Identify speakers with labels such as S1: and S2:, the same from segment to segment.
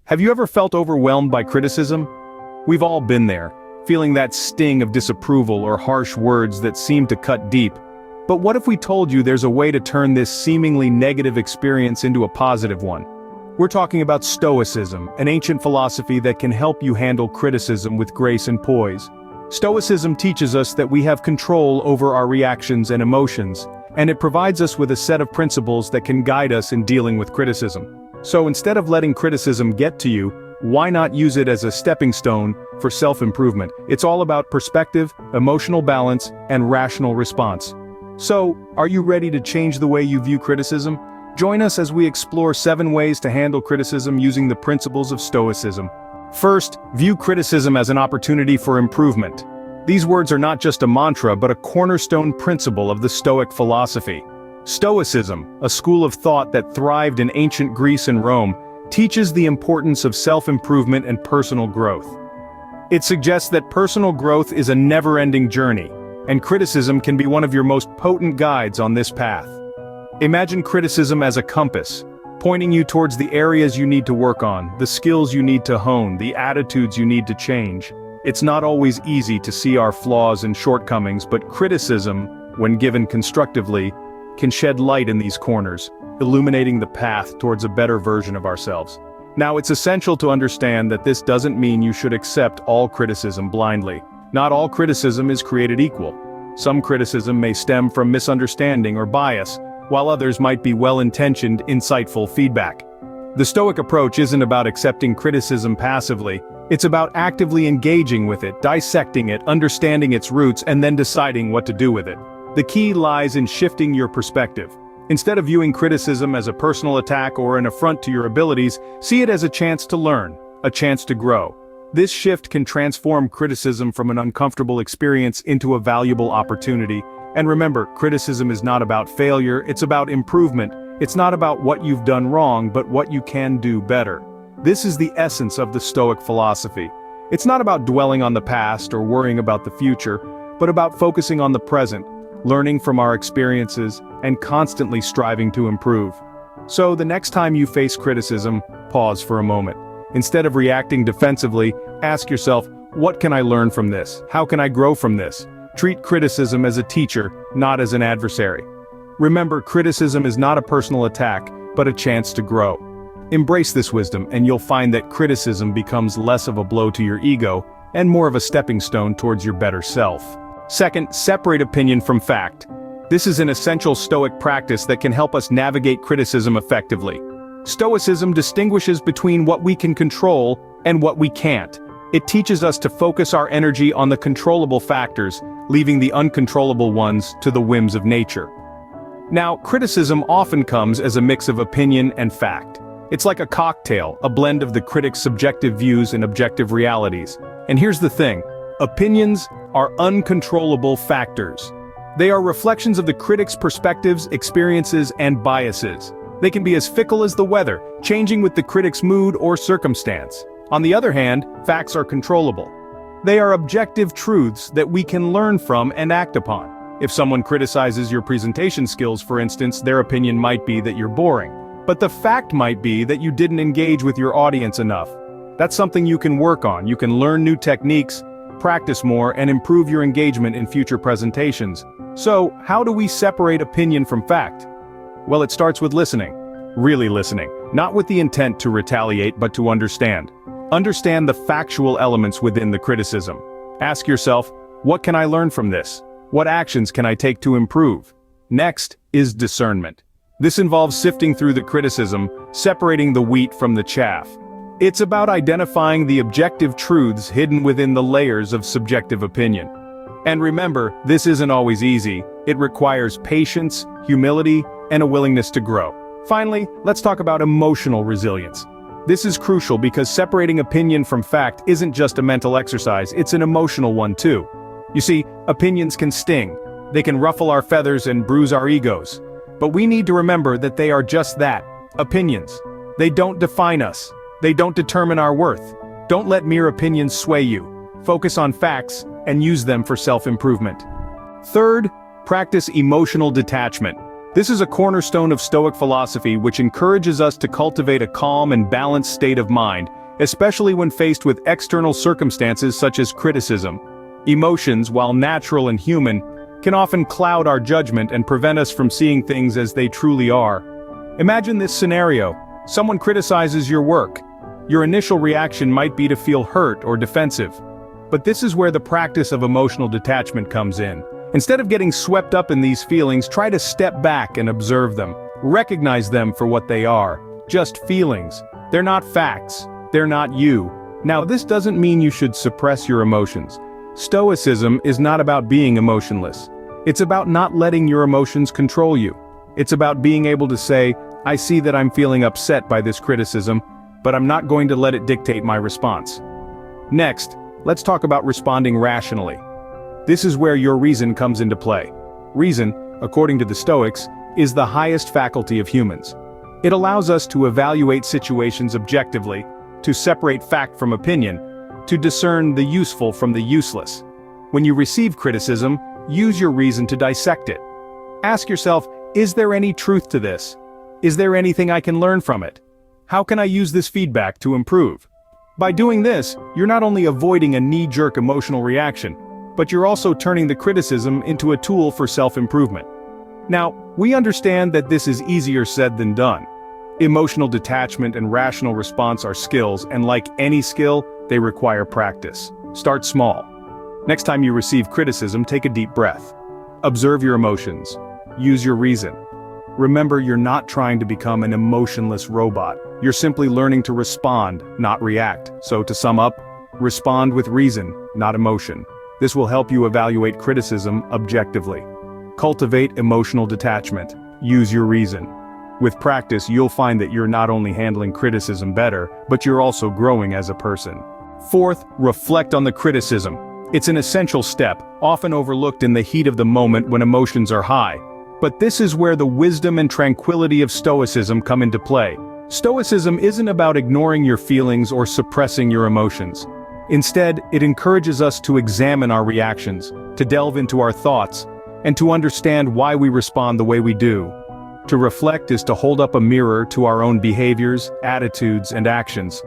S1: Have you ever felt overwhelmed by criticism? We've all been there, feeling that sting of disapproval or harsh words that seem to cut deep. But what if we told you there's a way to turn this seemingly negative experience into a positive one? We're talking about Stoicism, an ancient philosophy that can help you handle criticism with grace and poise. Stoicism teaches us that we have control over our reactions and emotions, and it provides us with a set of principles that can guide us in dealing with criticism. So instead of letting criticism get to you, why not use it as a stepping stone for self-improvement? It's all about perspective, emotional balance, and rational response. So, are you ready to change the way you view criticism? Join us as we explore 7 ways to handle criticism using the principles of Stoicism. First, view criticism as an opportunity for improvement. These words are not just a mantra but a cornerstone principle of the Stoic philosophy. Stoicism, a school of thought that thrived in ancient Greece and Rome, teaches the importance of self-improvement and personal growth. It suggests that personal growth is a never-ending journey, and criticism can be one of your most potent guides on this path. Imagine criticism as a compass, pointing you towards the areas you need to work on, the skills you need to hone, the attitudes you need to change. It's not always easy to see our flaws and shortcomings, but criticism, when given constructively, can shed light in these corners, illuminating the path towards a better version of ourselves. Now, it's essential to understand that this doesn't mean you should accept all criticism blindly. Not all criticism is created equal. Some criticism may stem from misunderstanding or bias, while others might be well-intentioned, insightful feedback. The Stoic approach isn't about accepting criticism passively, it's about actively engaging with it, dissecting it, understanding its roots, and then deciding what to do with it. The key lies in shifting your perspective. Instead of viewing criticism as a personal attack or an affront to your abilities, see it as a chance to learn, a chance to grow. This shift can transform criticism from an uncomfortable experience into a valuable opportunity. And remember, criticism is not about failure, it's about improvement. It's not about what you've done wrong, but what you can do better. This is the essence of the Stoic philosophy. It's not about dwelling on the past or worrying about the future, but about focusing on the present, learning from our experiences, and constantly striving to improve. So the next time you face criticism, pause for a moment. Instead of reacting defensively, ask yourself, what can I learn from this? How can I grow from this? Treat criticism as a teacher, not as an adversary. Remember, criticism is not a personal attack, but a chance to grow. Embrace this wisdom, and you'll find that criticism becomes less of a blow to your ego, and more of a stepping stone towards your better self. Second, separate opinion from fact. This is an essential Stoic practice that can help us navigate criticism effectively. Stoicism distinguishes between what we can control and what we can't. It teaches us to focus our energy on the controllable factors, leaving the uncontrollable ones to the whims of nature. Now, criticism often comes as a mix of opinion and fact. It's like a cocktail, a blend of the critic's subjective views and objective realities. And here's the thing, opinions are uncontrollable factors. They are reflections of the critic's perspectives, experiences, and biases. They can be as fickle as the weather, changing with the critic's mood or circumstance. On the other hand, facts are controllable. They are objective truths that we can learn from and act upon. If someone criticizes your presentation skills, for instance, their opinion might be that you're boring. But the fact might be that you didn't engage with your audience enough. That's something you can work on. You can learn new techniques, practice more, and improve your engagement in future presentations. So, how do we separate opinion from fact? Well, it starts with listening. Really listening. Not with the intent to retaliate, but to understand. Understand the factual elements within the criticism. Ask yourself, what can I learn from this? What actions can I take to improve? Next is discernment. This involves sifting through the criticism, separating the wheat from the chaff. It's about identifying the objective truths hidden within the layers of subjective opinion. And remember, this isn't always easy. It requires patience, humility, and a willingness to grow. Finally, let's talk about emotional resilience. This is crucial because separating opinion from fact isn't just a mental exercise, it's an emotional one too. You see, opinions can sting. They can ruffle our feathers and bruise our egos. But we need to remember that they are just that, opinions. They don't define us. They don't determine our worth. Don't let mere opinions sway you. Focus on facts and use them for self-improvement. Third, practice emotional detachment. This is a cornerstone of Stoic philosophy which encourages us to cultivate a calm and balanced state of mind, especially when faced with external circumstances such as criticism. Emotions, while natural and human, can often cloud our judgment and prevent us from seeing things as they truly are. Imagine this scenario. Someone criticizes your work. Your initial reaction might be to feel hurt or defensive. But this is where the practice of emotional detachment comes in. Instead of getting swept up in these feelings, try to step back and observe them. Recognize them for what they are. Just feelings. They're not facts. They're not you. Now, this doesn't mean you should suppress your emotions. Stoicism is not about being emotionless. It's about not letting your emotions control you. It's about being able to say, I see that I'm feeling upset by this criticism, but I'm not going to let it dictate my response. Next, let's talk about responding rationally. This is where your reason comes into play. Reason, according to the Stoics, is the highest faculty of humans. It allows us to evaluate situations objectively, to separate fact from opinion, to discern the useful from the useless. When you receive criticism, use your reason to dissect it. Ask yourself, is there any truth to this? Is there anything I can learn from it? How can I use this feedback to improve? By doing this, you're not only avoiding a knee-jerk emotional reaction, but you're also turning the criticism into a tool for self-improvement. Now, we understand that this is easier said than done. Emotional detachment and rational response are skills, and like any skill, they require practice. Start small. Next time you receive criticism, take a deep breath. Observe your emotions. Use your reason. Remember, you're not trying to become an emotionless robot. You're simply learning to respond, not react. So to sum up, respond with reason, not emotion. This will help you evaluate criticism objectively. Cultivate emotional detachment. Use your reason. With practice, you'll find that you're not only handling criticism better, but you're also growing as a person. Fourth, reflect on the criticism. It's an essential step, often overlooked in the heat of the moment when emotions are high. But this is where the wisdom and tranquility of Stoicism come into play. Stoicism isn't about ignoring your feelings or suppressing your emotions. Instead, it encourages us to examine our reactions, to delve into our thoughts, and to understand why we respond the way we do. To reflect is to hold up a mirror to our own behaviors, attitudes, and actions.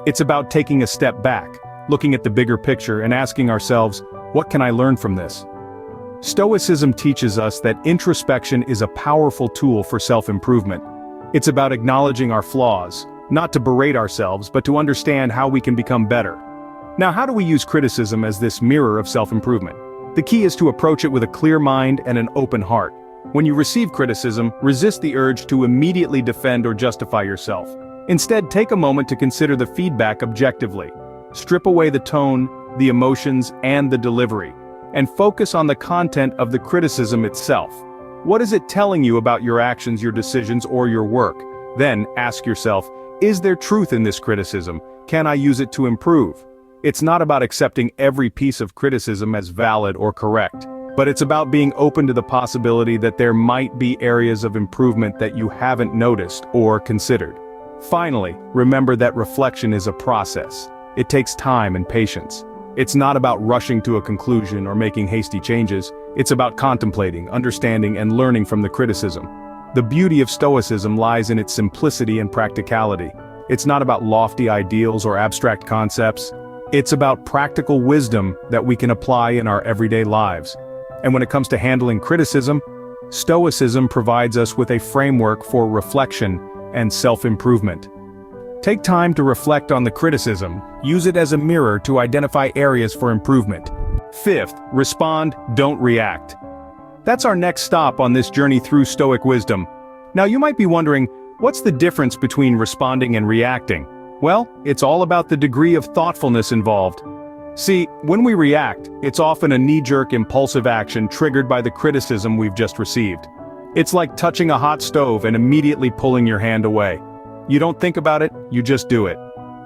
S1: It's about taking a step back, looking at the bigger picture and asking ourselves, what can I learn from this? Stoicism teaches us that introspection is a powerful tool for self-improvement. It's about acknowledging our flaws, not to berate ourselves, but to understand how we can become better. Now, how do we use criticism as this mirror of self-improvement? The key is to approach it with a clear mind and an open heart. When you receive criticism, resist the urge to immediately defend or justify yourself. Instead, take a moment to consider the feedback objectively. Strip away the tone, the emotions, and the delivery, and focus on the content of the criticism itself. What is it telling you about your actions, your decisions, or your work? Then, ask yourself, is there truth in this criticism? Can I use it to improve? It's not about accepting every piece of criticism as valid or correct, but it's about being open to the possibility that there might be areas of improvement that you haven't noticed or considered. Finally, remember that reflection is a process. It takes time and patience. It's not about rushing to a conclusion or making hasty changes. It's about contemplating, understanding, and learning from the criticism. The beauty of Stoicism lies in its simplicity and practicality. It's not about lofty ideals or abstract concepts. It's about practical wisdom that we can apply in our everyday lives. And when it comes to handling criticism, Stoicism provides us with a framework for reflection and self-improvement. Take time to reflect on the criticism. Use it as a mirror to identify areas for improvement. Fifth, respond, don't react. That's our next stop on this journey through Stoic wisdom. Now you might be wondering, what's the difference between responding and reacting? Well, it's all about the degree of thoughtfulness involved. See, when we react, it's often a knee-jerk impulsive action triggered by the criticism we've just received. It's like touching a hot stove and immediately pulling your hand away. You don't think about it, you just do it.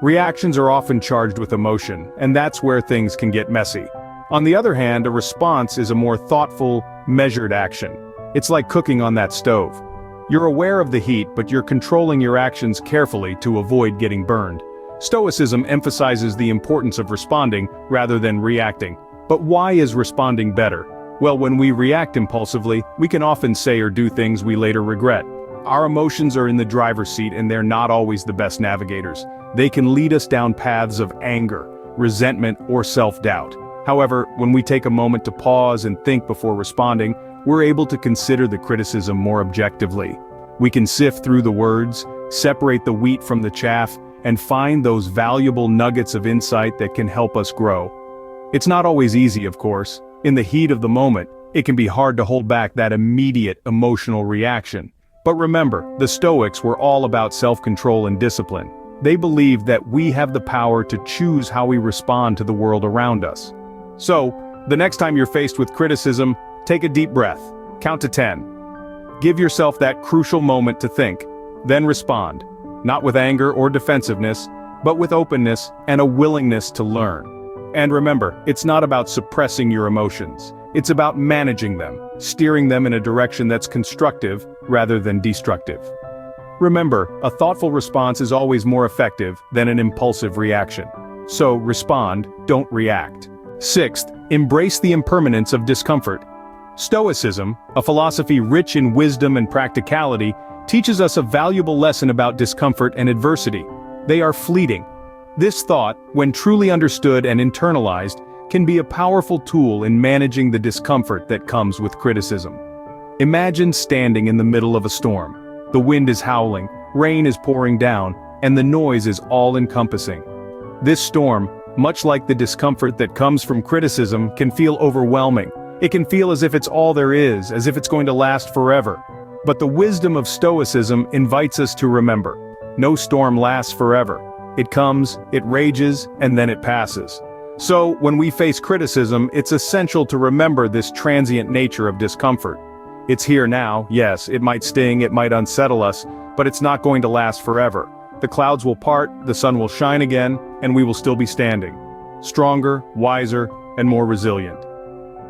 S1: Reactions are often charged with emotion, and that's where things can get messy. On the other hand, a response is a more thoughtful, measured action. It's like cooking on that stove. You're aware of the heat, but you're controlling your actions carefully to avoid getting burned. Stoicism emphasizes the importance of responding rather than reacting. But why is responding better? Well, when we react impulsively, we can often say or do things we later regret. Our emotions are in the driver's seat and they're not always the best navigators. They can lead us down paths of anger, resentment, or self-doubt. However, when we take a moment to pause and think before responding, we're able to consider the criticism more objectively. We can sift through the words, separate the wheat from the chaff, and find those valuable nuggets of insight that can help us grow. It's not always easy, of course. In the heat of the moment, it can be hard to hold back that immediate emotional reaction. But remember, the Stoics were all about self-control and discipline. They believed that we have the power to choose how we respond to the world around us. So, the next time you're faced with criticism, take a deep breath, count to 10. Give yourself that crucial moment to think, then respond, not with anger or defensiveness, but with openness and a willingness to learn. And remember, it's not about suppressing your emotions. It's about managing them, steering them in a direction that's constructive rather than destructive. Remember, a thoughtful response is always more effective than an impulsive reaction. So respond, don't react. Sixth, embrace the impermanence of discomfort. Stoicism, a philosophy rich in wisdom and practicality, teaches us a valuable lesson about discomfort and adversity. They are fleeting. This thought, when truly understood and internalized, can be a powerful tool in managing the discomfort that comes with criticism. Imagine standing in the middle of a storm. The wind is howling, rain is pouring down, and the noise is all-encompassing. This storm, much like the discomfort that comes from criticism, can feel overwhelming. It can feel as if it's all there is, as if it's going to last forever. But the wisdom of Stoicism invites us to remember, no storm lasts forever. It comes, it rages, and then it passes. So, when we face criticism, it's essential to remember this transient nature of discomfort. It's here now, yes, it might sting, it might unsettle us, but it's not going to last forever. The clouds will part, the sun will shine again, and we will still be standing. Stronger, wiser, and more resilient.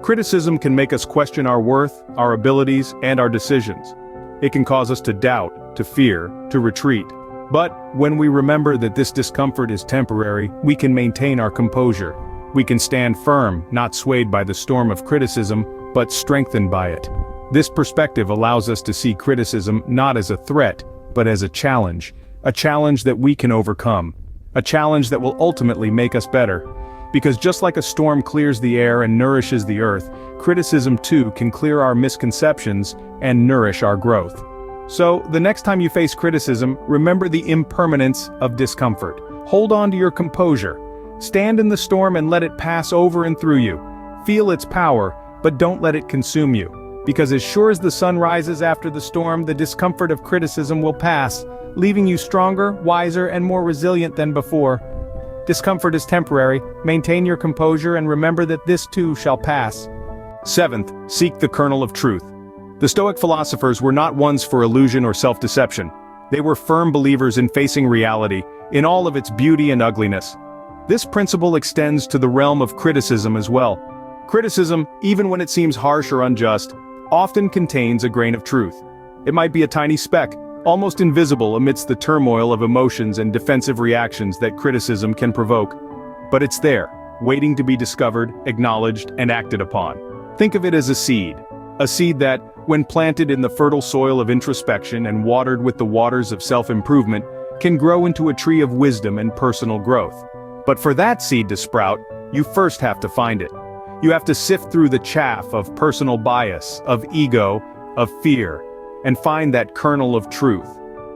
S1: Criticism can make us question our worth, our abilities, and our decisions. It can cause us to doubt, to fear, to retreat. But when we remember that this discomfort is temporary, we can maintain our composure. We can stand firm, not swayed by the storm of criticism, but strengthened by it. This perspective allows us to see criticism not as a threat, but as a challenge that we can overcome, a challenge that will ultimately make us better. Because just like a storm clears the air and nourishes the earth, criticism too can clear our misconceptions and nourish our growth. So, the next time you face criticism, remember the impermanence of discomfort. Hold on to your composure. Stand in the storm and let it pass over and through you. Feel its power, but don't let it consume you. Because as sure as the sun rises after the storm, the discomfort of criticism will pass, leaving you stronger, wiser, and more resilient than before. Discomfort is temporary. Maintain your composure and remember that this too shall pass. Seventh, seek the kernel of truth. The Stoic philosophers were not ones for illusion or self-deception. They were firm believers in facing reality, in all of its beauty and ugliness. This principle extends to the realm of criticism as well. Criticism, even when it seems harsh or unjust, often contains a grain of truth. It might be a tiny speck, almost invisible amidst the turmoil of emotions and defensive reactions that criticism can provoke. But it's there, waiting to be discovered, acknowledged, and acted upon. Think of it as a seed that, when planted in the fertile soil of introspection and watered with the waters of self-improvement, can grow into a tree of wisdom and personal growth. But for that seed to sprout, you first have to find it. You have to sift through the chaff of personal bias, of ego, of fear, and find that kernel of truth.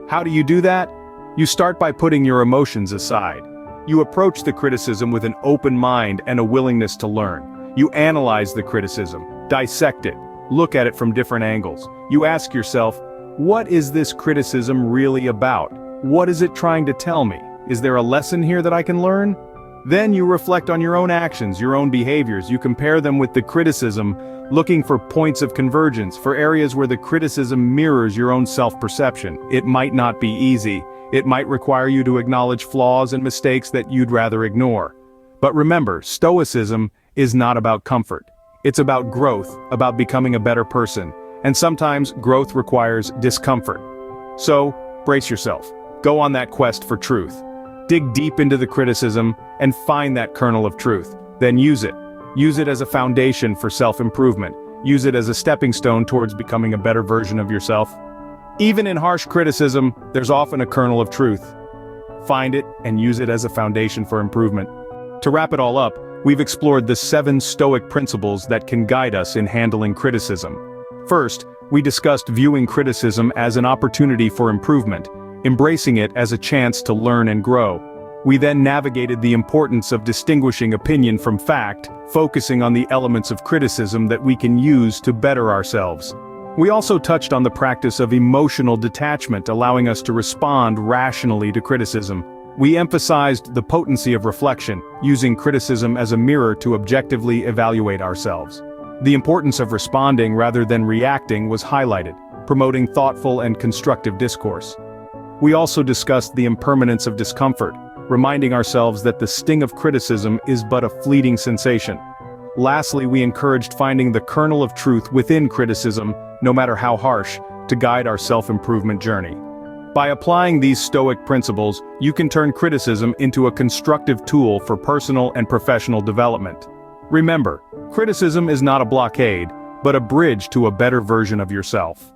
S1: How do you do that? You start by putting your emotions aside. You approach the criticism with an open mind and a willingness to learn. You analyze the criticism, dissect it, look at it from different angles. You ask yourself, what is this criticism really about? What is it trying to tell me? Is there a lesson here that I can learn? Then you reflect on your own actions, your own behaviors. You compare them with the criticism, looking for points of convergence, for areas where the criticism mirrors your own self-perception. It might not be easy. It might require you to acknowledge flaws and mistakes that you'd rather ignore. But remember, Stoicism is not about comfort. It's about growth, about becoming a better person. And sometimes growth requires discomfort. So, brace yourself. Go on that quest for truth. Dig deep into the criticism and find that kernel of truth. Then use it. Use it as a foundation for self-improvement. use it as a stepping stone towards becoming a better version of yourself. Even in harsh criticism, there's often a kernel of truth. Find it and use it as a foundation for improvement. To wrap it all up, we've explored the 7 Stoic principles that can guide us in handling criticism. First, we discussed viewing criticism as an opportunity for improvement, embracing it as a chance to learn and grow. We then navigated the importance of distinguishing opinion from fact, focusing on the elements of criticism that we can use to better ourselves. We also touched on the practice of emotional detachment, allowing us to respond rationally to criticism. We emphasized the potency of reflection, using criticism as a mirror to objectively evaluate ourselves. The importance of responding rather than reacting was highlighted, promoting thoughtful and constructive discourse. We also discussed the impermanence of discomfort, reminding ourselves that the sting of criticism is but a fleeting sensation. Lastly, we encouraged finding the kernel of truth within criticism, no matter how harsh, to guide our self-improvement journey. By applying these Stoic principles, you can turn criticism into a constructive tool for personal and professional development. Remember, criticism is not a blockade, but a bridge to a better version of yourself.